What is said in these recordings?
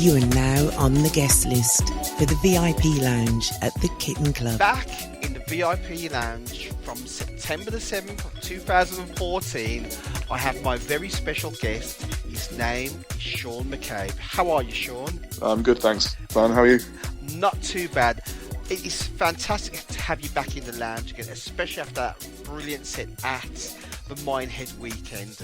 You are now on the guest list for the VIP lounge at the Kitten Klub. Back in the VIP lounge from September the 7th of 2014, I have my very special guest. His name is Sean McCabe. How are you, Sean? I'm good, thanks. Dan, how are you? Not too bad. It is fantastic to have you back in the lounge again, especially after that brilliant set at the Minehead weekend.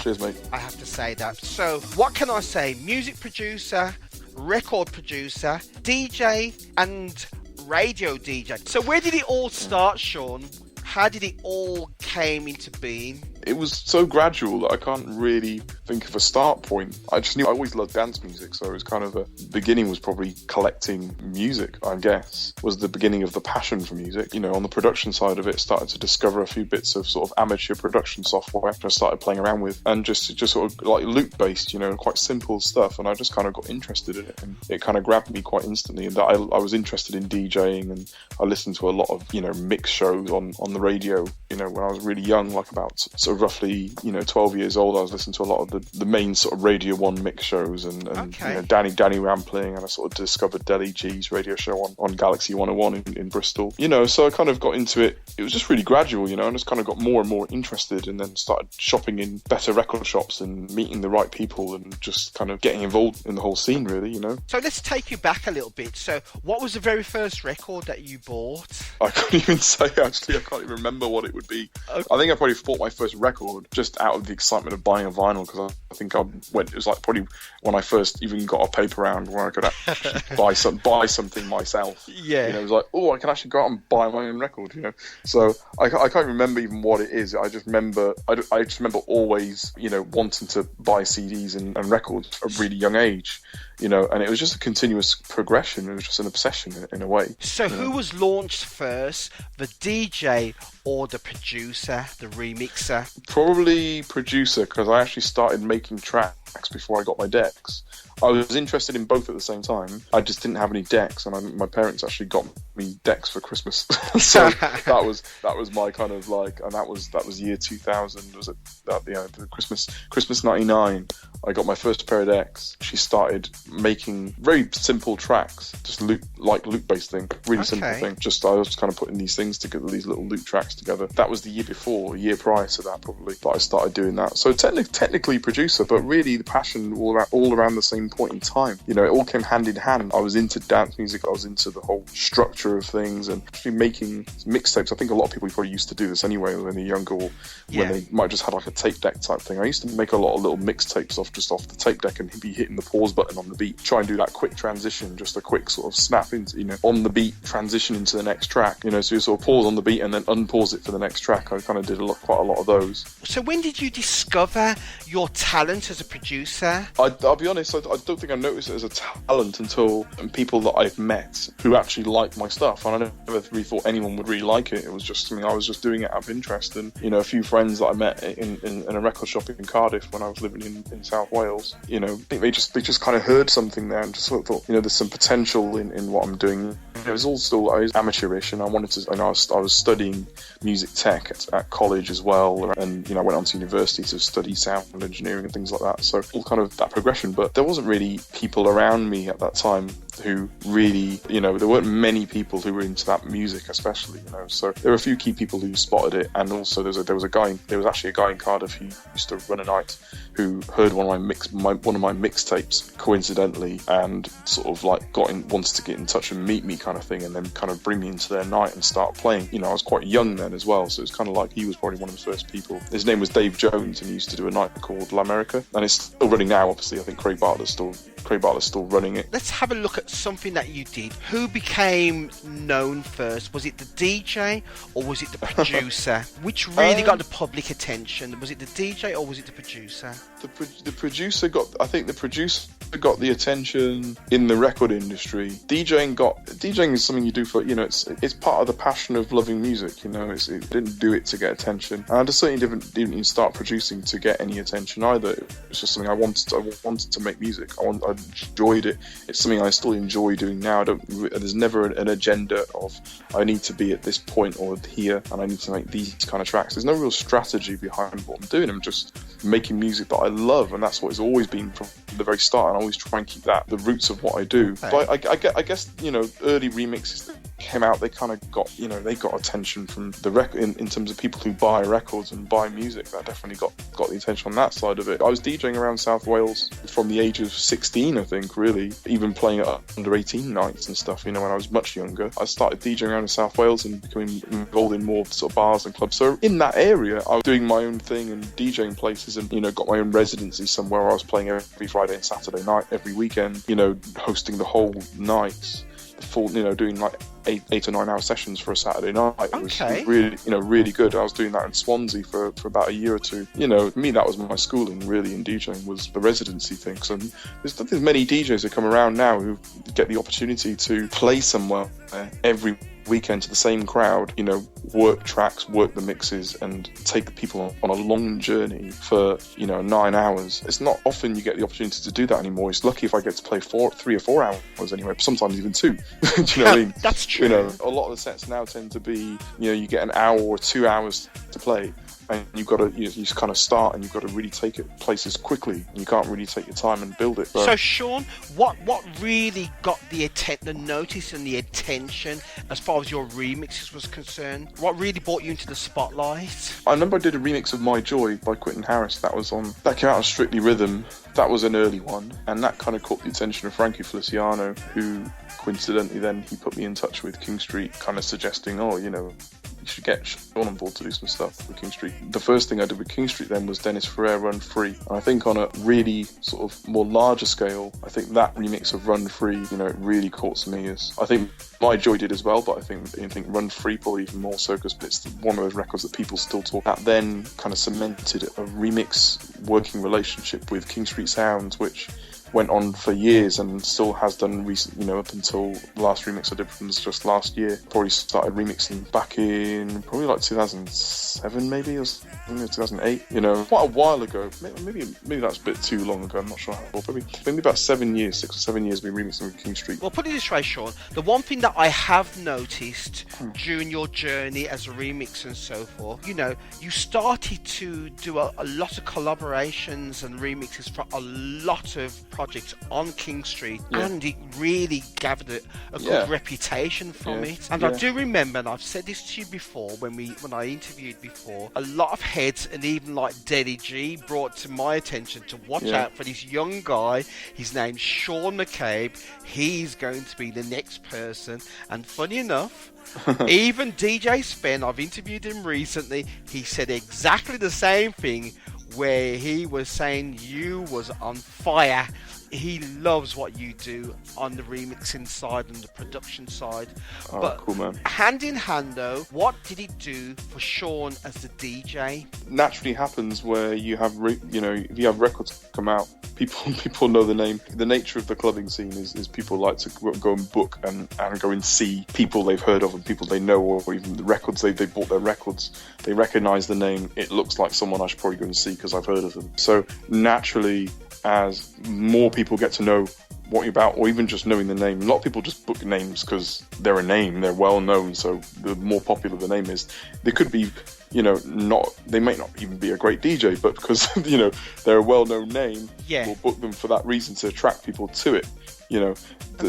Cheers, mate. I have to say that. So, what can I say? Music producer, record producer, DJ, and radio DJ. So, where did it all start, Sean? How did it all came into being? It was so gradual that I can't really think of a start point. I just knew I always loved dance music, so it was kind of the beginning was probably collecting music, I guess, was the beginning of the passion for music. You know, on the production side of it, started to discover a few bits of sort of amateur production software I started playing around with, and just sort of like loop-based, you know, quite simple stuff, and I just kind of got interested in it, and it kind of grabbed me quite instantly, and that I was interested in DJing, and I listened to a lot of, you know, mix shows on the radio, you know, when I was really young, like about sort of roughly, you know, 12 years old. I was listening to a lot of the main sort of Radio 1 mix shows, and okay. You know, Danny Rampling, and I sort of discovered Deli G's radio show on Galaxy 101 in Bristol, you know, so I kind of got into it. It was just really gradual, you know, and just kind of got more and more interested, and then started shopping in better record shops and meeting the right people and just kind of getting involved in the whole scene, really, you know. So let's take you back a little bit. So what was the very first record that you bought? I couldn't even say, actually. I can't even remember what it would be. Okay. I think I probably bought my first record just out of the excitement of buying a vinyl, because I think it was like probably when I first even got a paper round where I could actually buy something myself. Yeah. You know, it was like, oh, I can actually go out and buy my own record, you know. So I can't remember even what it is. I just remember always, you know, wanting to buy CDs and records at a really young age, you know, and it was just a continuous progression. It was just an obsession in a way. So who was launched first, the DJ or the producer, the remixer? Probably producer, because I actually started making tracks before I got my decks. I was interested in both at the same time. I just didn't have any decks, and my parents actually got me decks for Christmas. So that was my kind of like, and that was year 2000. Was it that the Christmas '99? I got my first pair of decks. She started making very simple tracks, just loop-based thing, really simple thing. I was kind of putting these things together, these little loop tracks together. That was the year before, a year prior to that probably, that I started doing that. So technically producer, but really the passion all around the same point in time. You know, it all came hand in hand. I was into dance music. I was into the whole structure of things, and actually making mixtapes. I think a lot of people probably used to do this anyway when they're younger, or when they might just have like a tape deck type thing. I used to make a lot of little mixtapes off the tape deck and be hitting the pause button on the beat. Try and do that quick transition, just a quick sort of snap into, you know, on the beat, transition into the next track. You know, so you sort of pause on the beat and then unpause it for the next track. I kind of did quite a lot of those. So when did you discover your talent as a producer? I'll be honest, I don't think I noticed it as a talent until people that I've met who actually like my stuff, and I never really thought anyone would really like it. It was just something I was just doing it out of interest, and, you know, a few friends that I met in a record shop in Cardiff when I was living in South Wales, you know, I think they just kind of heard something there and just sort of thought, you know, there's some potential in what I'm doing. It was all still, I was amateurish, and I wanted to, and I was studying music tech at college as well, and, you know, I went on to university to study sound engineering and things like that, so all kind of that progression. But there wasn't really people around me at that time who really, you know, there weren't many people who were into that music, especially, you know. So there were a few key people who spotted it, and also there was actually a guy in Cardiff who used to run a night who heard one of my mixtapes coincidentally, and sort of like wanted to get in touch and meet me, kind of thing, and then kind of bring me into their night and start playing. You know, I was quite young then as well, so it's kind of like he was probably one of the first people. His name was Dave Jones, and he used to do a night called L'America, and it's still running now. Obviously, I think Craig Bartlett's still running it. Let's have a look at something that you did. Who became known first? Was it the DJ or was it the producer? Which really got the public attention? Was it the DJ or was it the producer? The producer got the attention in the record industry. DJing is something you do for, you know, it's part of the passion of loving music, you know. It didn't do it to get attention, and I certainly didn't even start producing to get any attention either. It's just something I wanted to make music. I enjoyed it. It's something I still enjoy doing now. There's never an agenda of I need to be at this point or here and I need to make these kind of tracks. There's no real strategy behind what I'm doing. I'm just making music that I love, and that's what it's always been from from the very start, and I always try and keep that the roots of what I do. Okay. But I guess, you know, early remixes that came out, they kind of got, you know, they got attention from the record in terms of people who buy records and buy music. That definitely got the attention on that side of it. I was DJing around South Wales from the age of 16, I think, really, even playing at under 18 nights and stuff, you know, when I was much younger. I started DJing around in South Wales and becoming involved in more sort of bars and clubs. So in that area, I was doing my own thing and DJing places, and, you know, got my own residency somewhere where I was playing every Friday and Saturday night, every weekend, you know, hosting the whole nights, the full, you know, doing like 8 or 9 hour sessions for a Saturday night. It was really, you know, really good. I was doing that in Swansea for about a year or two. You know, for me, that was my schooling really in DJing, was the residency thing. So there's many DJs that come around now who get the opportunity to play somewhere every weekend to the same crowd, you know, work tracks, work the mixes, and take people on a long journey for, you know, 9 hours. It's not often you get the opportunity to do that anymore. It's lucky if I get to play 3 or 4 hours anyway, sometimes even 2. Do you know what I mean? That's true. You know, a lot of the sets now tend to be, you know, you get an hour or 2 hours to play, and you've got to, you just kind of start, and you've got to really take it places quickly, and you can't really take your time and build it. So Sean, what really got the notice and the attention as far as your remixes was concerned? What really brought you into the spotlight? I remember I did a remix of My Joy by Quentin Harris. That came out on Strictly Rhythm. That was an early one, and that kind of caught the attention of Frankie Feliciano, who coincidentally then he put me in touch with King Street, kind of suggesting, oh, you know, you should get Sean on board to do some stuff with King Street. The first thing I did with King Street then was Dennis Ferrer, Run Free. And I think on a really sort of more larger scale, I think that remix of Run Free, you know, it really caught me. I think My Joy did as well, but I think Run Free probably even more so, because it's one of those records that people still talk about. That then kind of cemented a remix working relationship with King Street Sounds, which went on for years and still has done recent, you know, up until the last remix I did from was just last year. Probably started remixing back in probably like 2007 maybe, or 2008, you know, quite a while ago. Maybe that's a bit too long ago, I'm not sure how long. Maybe about 7 years, 6 or 7 years we've been remixing with King Street. Well, put it this way, Sean, the one thing that I have noticed during your journey as a remixer and so forth, you know, you started to do a lot of collaborations and remixes for a lot of projects on King Street, and it really gathered a good reputation from it. And I do remember, and I've said this to you before when I interviewed before, a lot of heads and even like Deddy G brought to my attention to watch out for this young guy. His name's Sean McCabe. He's going to be the next person. And funny enough, even DJ Spen, I've interviewed him recently, he said exactly the same thing, where he was saying you was on fire. He loves what you do on the remixing side and the production side. Oh, but cool, man. Hand in hand though, what did it do for Sean as the DJ? Naturally happens where you have, you know, if you have records come out, people know the name. The nature of the clubbing scene is people like to go and book and go and see people they've heard of and people they know, or even the records they bought their records. They recognise the name. It looks like someone I should probably go and see because I've heard of them. So naturally, as more people get to know what you're about, or even just knowing the name, a lot of people just book names because they're a name, they're well known. So the more popular the name is, they could be, you know, they might not even be a great DJ, but because, you know, they're a well-known name, we'll book them for that reason, to attract people to it. You know,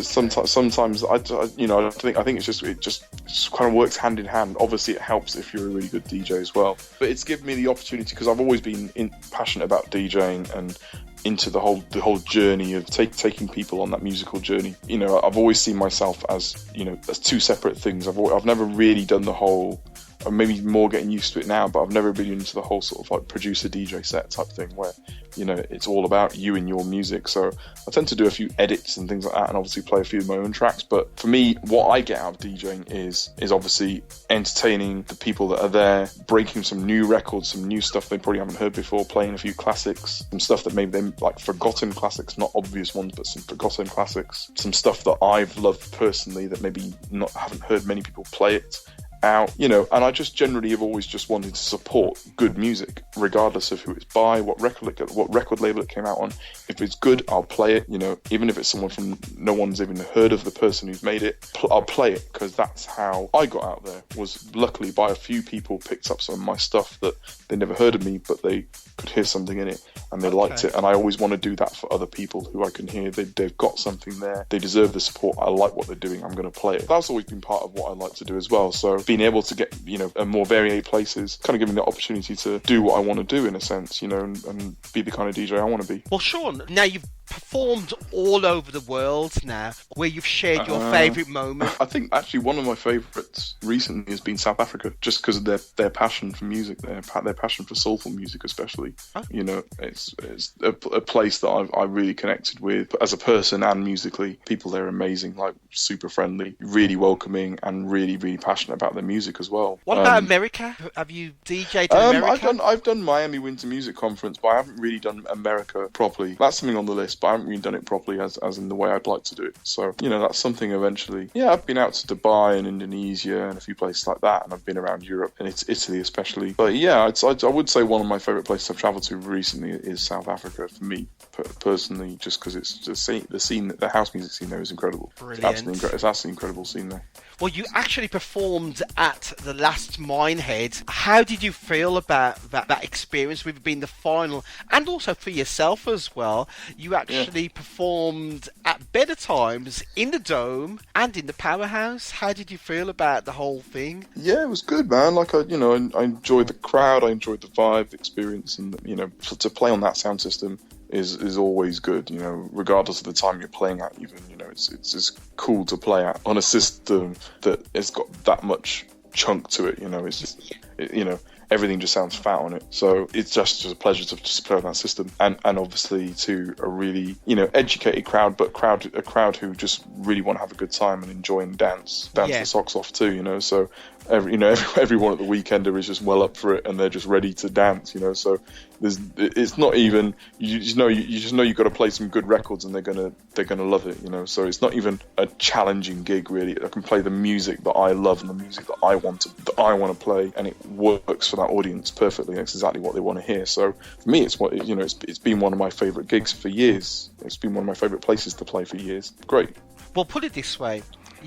sometimes I think it just kind of works hand in hand. Obviously, it helps if you're a really good DJ as well. But it's given me the opportunity, because I've always been passionate about DJing and into the whole journey of taking people on that musical journey. You know, I've always seen myself as, you know, as two separate things. I've never really done the whole, or maybe more getting used to it now, but I've never been into the whole sort of like producer DJ set type thing where, you know, it's all about you and your music. So I tend to do a few edits and things like that, and obviously play a few of my own tracks. But for me, what I get out of DJing is obviously entertaining the people that are there, breaking some new records, some new stuff they probably haven't heard before, playing a few classics, some stuff that maybe they like, forgotten classics, not obvious ones, but some forgotten classics, some stuff that I've loved personally that maybe haven't heard many people play it out, you know. And I just generally have always just wanted to support good music, regardless of who it's by, what record label it came out on. If it's good, I'll play it, you know, even if it's someone from no one's even heard of the person who's made it, I'll play it, because that's how I got out there, was luckily by a few people picked up some of my stuff that they never heard of me, but they could hear something in it and they liked it. And I always want to do that for other people who I can hear they've got something there, they deserve the support, I like what they're doing, I'm going to play it. That's always been part of what I like to do as well. So being able to get, a more varied places, kind of giving the opportunity to do what I want to do in a sense, and be the kind of DJ I want to be. Well, Sean, now you've performed all over the world now, where you've shared your favourite moment. I think actually one of my favourites recently has been South Africa, just because of their passion for music, their passion for soulful music especially. It's a place that I really connected with as a person and musically. People there are amazing, like super friendly, really welcoming, and really, really passionate about their music as well. What about America? Have you DJ'd in America? I've done Miami Winter Music Conference, but I haven't really done America properly. That's something on the list, but I haven't really done it properly as in the way I'd like to do it. So, that's something eventually. Yeah, I've been out to Dubai and Indonesia and a few places like that, and I've been around Europe and it's Italy especially. But yeah, I would say one of my favourite places I've travelled to recently is South Africa for me personally, just because it's the house music scene there is incredible. Brilliant. It's absolutely incredible scene there. Well, you actually performed at the last Minehead. How did you feel about that experience with it being the final, and also for yourself as well? You actually performed at Better Times in the Dome and in the Powerhouse. How did you feel about the whole thing? Yeah, it was good, man. Like I enjoyed the crowd, I enjoyed the vibe, the experience, and to play on that sound system is always good, regardless of the time you're playing at. Even it's just cool to play at on a system that has got that much chunk to it. It's just everything just sounds fat on it. So it's just a pleasure to just play on that system, and obviously to a really educated crowd, but a crowd who just really want to have a good time and enjoy and dance their socks off too. So everyone at the Weekender is just well up for it, and they're just ready to dance. So it's not even you just know you've got to play some good records, and they're gonna love it. So it's not even a challenging gig really. I can play the music that I love and the music that I want to play, and it works for that audience perfectly. It's exactly what they want to hear. So for me, it's been one of my favourite gigs for years. It's been one of my favourite places to play for years. Great. Well, put it this way,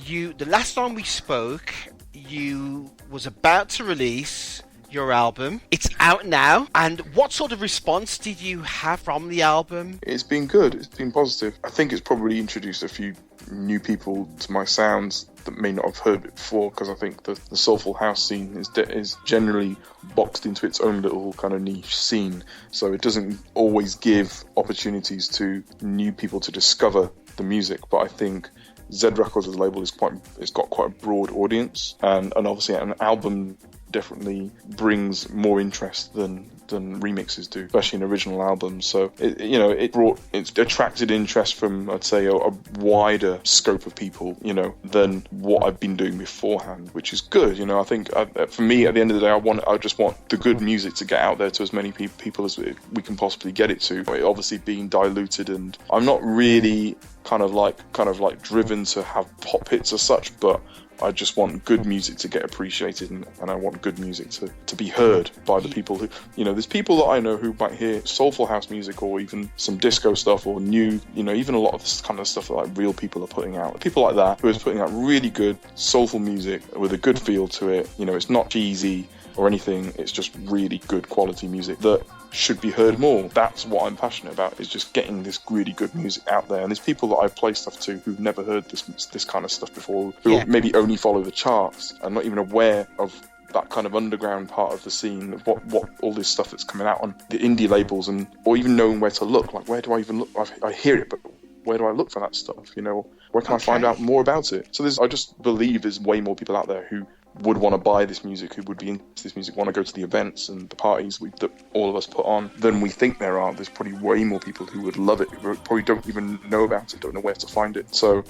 the last time we spoke, you was about to release your album. It's out now. And what sort of response did you have from the album? It's been good. It's been positive. I think it's probably introduced a few new people to my sounds that may not have heard it before, because I think the soulful house scene is generally boxed into its own little kind of niche scene. So it doesn't always give opportunities to new people to discover the music. But I think Z Records as a label it's got quite a broad audience, and obviously an album definitely brings more interest than remixes do, especially in original albums. So it attracted interest from, I'd say, a wider scope of people, than what I've been doing beforehand, which is good. I think for me, at the end of the day, I just want the good music to get out there to as many people as we can possibly get it to. It obviously being diluted, and I'm not really kind of like driven to have pop hits as such, but I just want good music to get appreciated, and I want good music to be heard by the people who, there's people that I know who might hear soulful house music or even some disco stuff or new, even a lot of this kind of stuff that like real people are putting out. People like that who is putting out really good soulful music with a good feel to it. It's not cheesy or anything. It's just really good quality music that should be heard more. That's what I'm passionate about, is just getting this really good music out there. And there's people that I play stuff to who've never heard this kind of stuff before, who maybe only follow the charts and not even aware of that kind of underground part of the scene, of what all this stuff that's coming out on the indie labels, or even knowing where to look. Like, where do I even look? I hear it, but where do I look for that stuff? Where can I find out more about it? So I just believe there's way more people out there who would want to buy this music, who would be into this music, want to go to the events and the parties that all of us put on, than we think there are. There's probably way more people who would love it, who probably don't even know about it, don't know where to find it. So,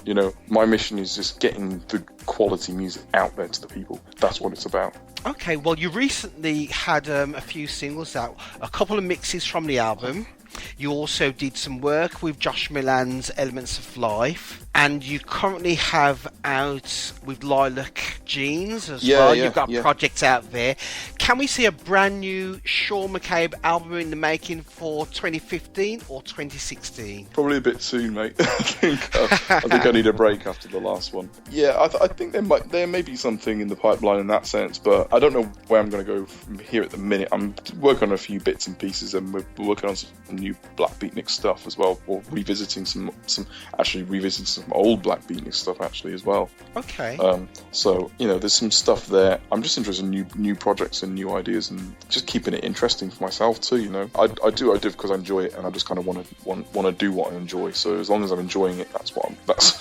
my mission is just getting the quality music out there to the people. That's what it's about. Okay, well, you recently had a few singles out, a couple of mixes from the album. You also did some work with Josh Millan's Elements of Life, and you currently have out with Lilac Jeans as well. You've got projects out there. Can we see a brand new Sean McCabe album in the making for 2015 or 2016? Probably a bit soon, mate. I think I need a break after the last one. Yeah, I think there may be something in the pipeline in that sense, but I don't know where I'm going to go from here at the minute. I'm working on a few bits and pieces, and we're working on some new Black Beatnik stuff as well, or revisiting some old Black Beatnik stuff actually as well. Okay. So there's some stuff there. I'm just interested in new projects and new ideas, and just keeping it interesting for myself too. I do because I enjoy it, and I just kind of want to do what I enjoy. So as long as I'm enjoying it, that's what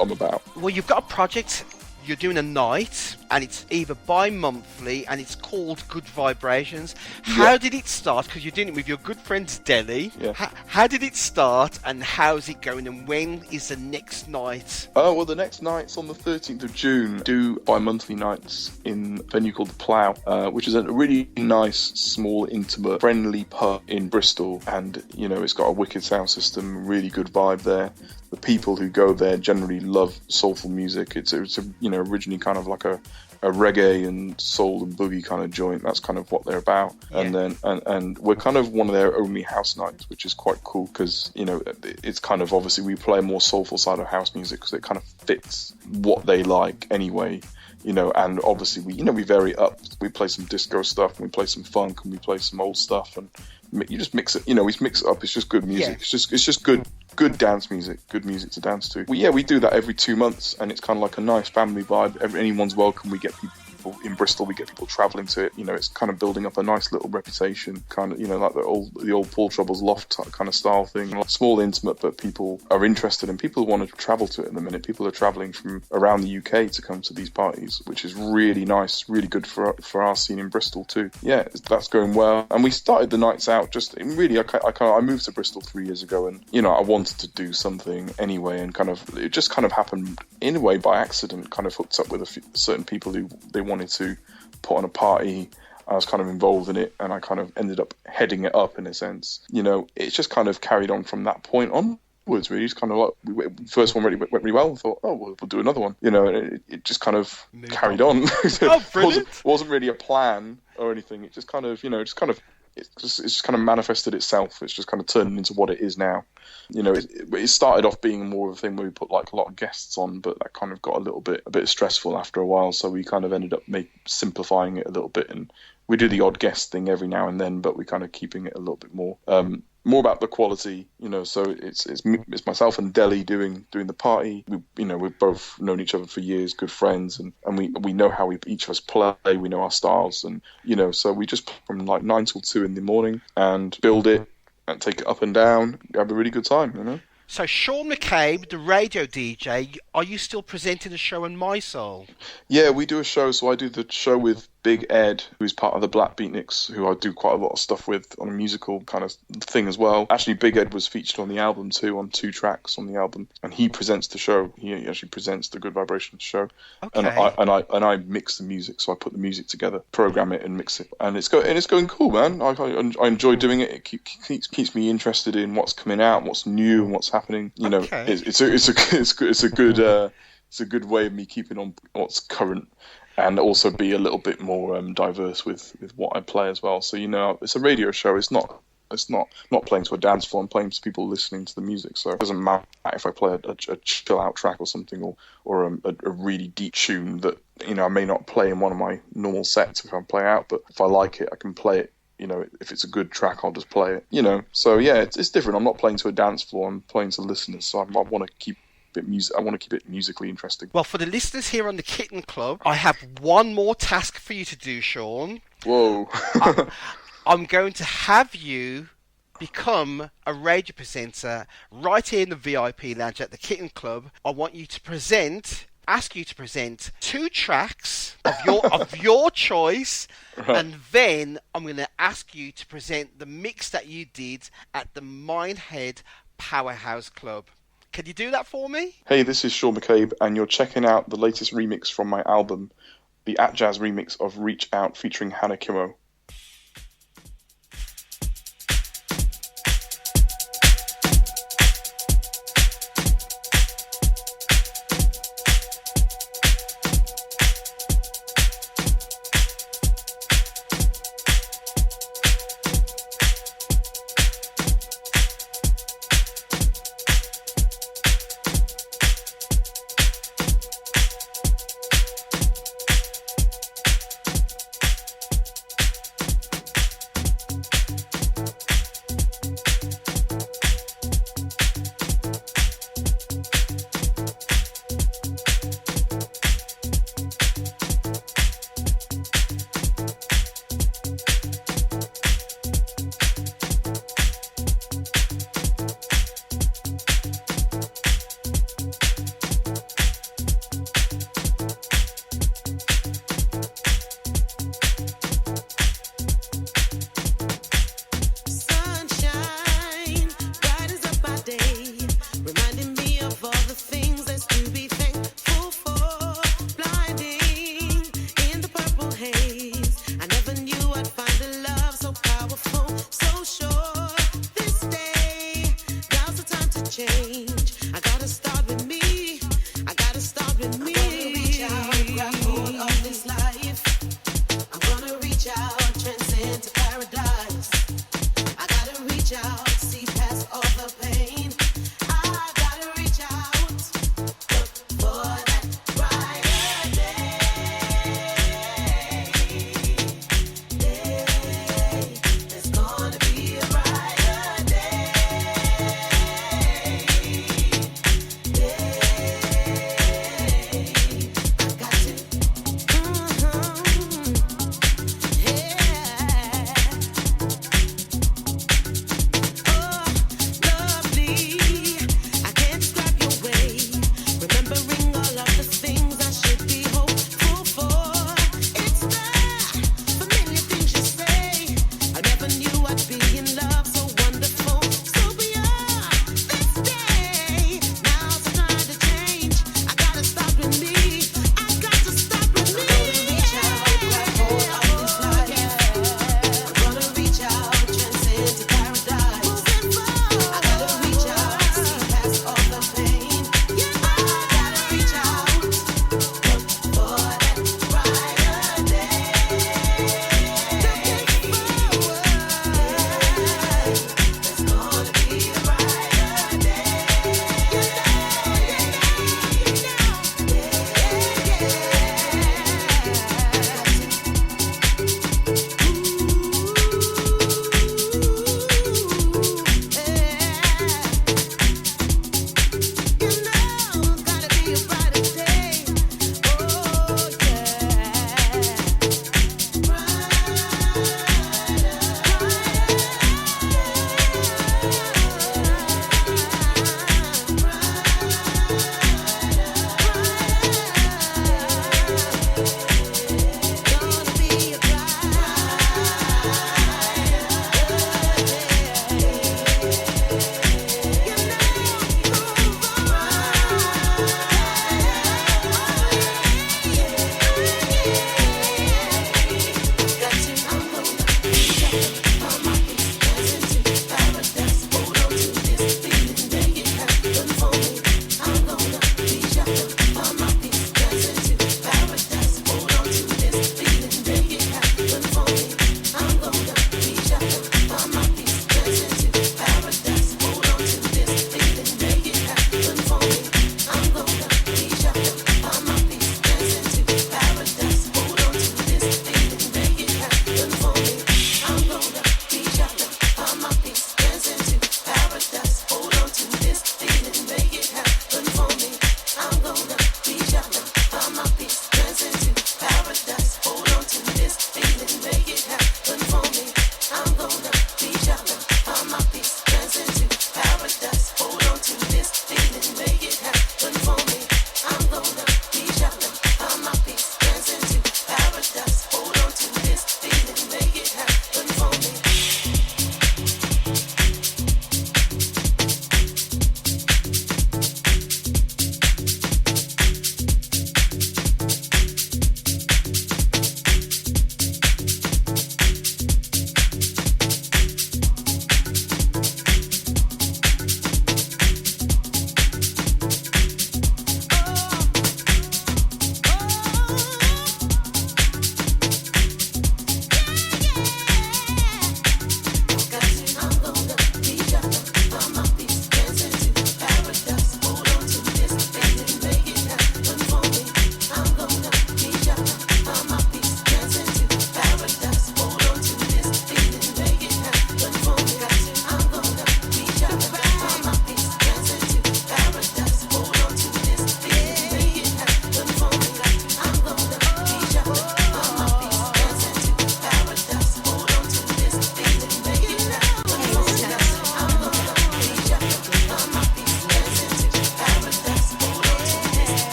I'm about. Well, you've got a project. You're doing a night, and it's either bi-monthly, and it's called Good Vibrations. How did it start? Because you're doing it with your good friends Deli. Yeah. How did it start, and how's it going, and when is the next night? Oh, well, the next night's on the 13th of June. Do bi-monthly nights in a venue called The Plough, which is a really nice, small, intimate, friendly pub in Bristol. And, it's got a wicked sound system, really good vibe there. The people who go there generally love soulful music. It's originally kind of like a reggae and soul and boogie kind of joint. That's kind of what they're about. Yeah. And then and we're kind of one of their only house nights, which is quite cool because it's kind of, obviously we play a more soulful side of house music because it kind of fits what they like anyway. And obviously we vary up. We play some disco stuff, and we play some funk, and we play some old stuff, and you just mix it. We mix it up. It's just good music. Yeah. It's just good dance music, good music to dance to. We do that every 2 months, and it's kind of like a nice family vibe. Anyone's welcome. We get people in Bristol, we get people travelling to it. It's kind of building up a nice little reputation, kind of like the old Paul Trouble's Loft kind of style thing. Like small, intimate, but people are interested, and people want to travel to it at the minute. People are travelling from around the UK to come to these parties, which is really nice, really good for our scene in Bristol too. Yeah, that's going well. And we started the nights out just really. I moved to Bristol 3 years ago, and I wanted to do something anyway, and it just kind of happened in a way by accident. Kind of hooked up with certain people who they wanted to put on a party. I was kind of involved in it, and I kind of ended up heading it up in a sense. It's just kind of carried on from that point onwards, really. It's kind of like, the first one went really well, and thought, oh, we'll do another one. And it just kind of carried on. Oh, brilliant. It wasn't really a plan or anything. It just kind of, it's just kind of manifested itself. It's just kind of turned into what it is now. It started off being more of a thing where we put like a lot of guests on, but that kind of got a bit stressful after a while. So we kind of ended up simplifying it a little bit, and we do the odd guest thing every now and then, but we're kind of keeping it a little bit more about the quality. So it's myself and Deli doing the party. We've both known each other for years, good friends, and we know how each of us play. We know our styles, and so we just from like 9 till 2 in the morning and build it and take it up and down, have a really good time. So Sean McCabe, the radio DJ, are you still presenting a show on My Soul? Yeah, we do a show. So I do the show with Big Ed, who's part of the Black Beatniks, who I do quite a lot of stuff with on a musical kind of thing as well. Actually, Big Ed was featured on the album too, on 2 tracks on the album, and he presents the show. He actually presents the Good Vibrations show. Okay. And I mix the music, so I put the music together, program it, and mix it, and it's going cool, man. I enjoy doing it. It keeps me interested in what's coming out, what's new, and what's happening. Okay. It's a good way of me keeping on what's current, and also be a little bit more diverse with what I play as well. So it's a radio show. It's not playing to a dance floor. I'm playing to people listening to the music. So it doesn't matter if I play a chill out track or something, or a really deep tune that I may not play in one of my normal sets if I play out. But if I like it, I can play it. If it's a good track, I'll just play it. So yeah, it's different. I'm not playing to a dance floor. I'm playing to listeners. So I want to keep it musically interesting. Well, for the listeners here on the Kitten Klub, I have one more task for you to do, Sean. Whoa. I'm going to have you become a radio presenter right here in the VIP lounge at the Kitten Klub. I want you to ask you to present 2 tracks of your choice, right. And then I'm going to ask you to present the mix that you did at the Minehead Powerhouse Club. Can you do that for me? Hey, this is Sean McCabe, and you're checking out the latest remix from my album, the At Jazz remix of Reach Out featuring Hannah Kimmo.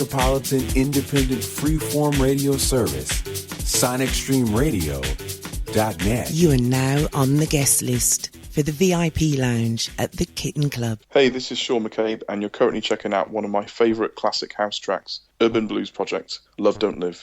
metropolitan independent freeform radio service, sonicstreamradio.net. You are now on the guest list for the VIP lounge at the Kitten Klub. Hey, this is Sean McCabe, and you're currently checking out one of my favourite classic house tracks, Urban Blues Project, Love Don't Live.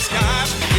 Skies.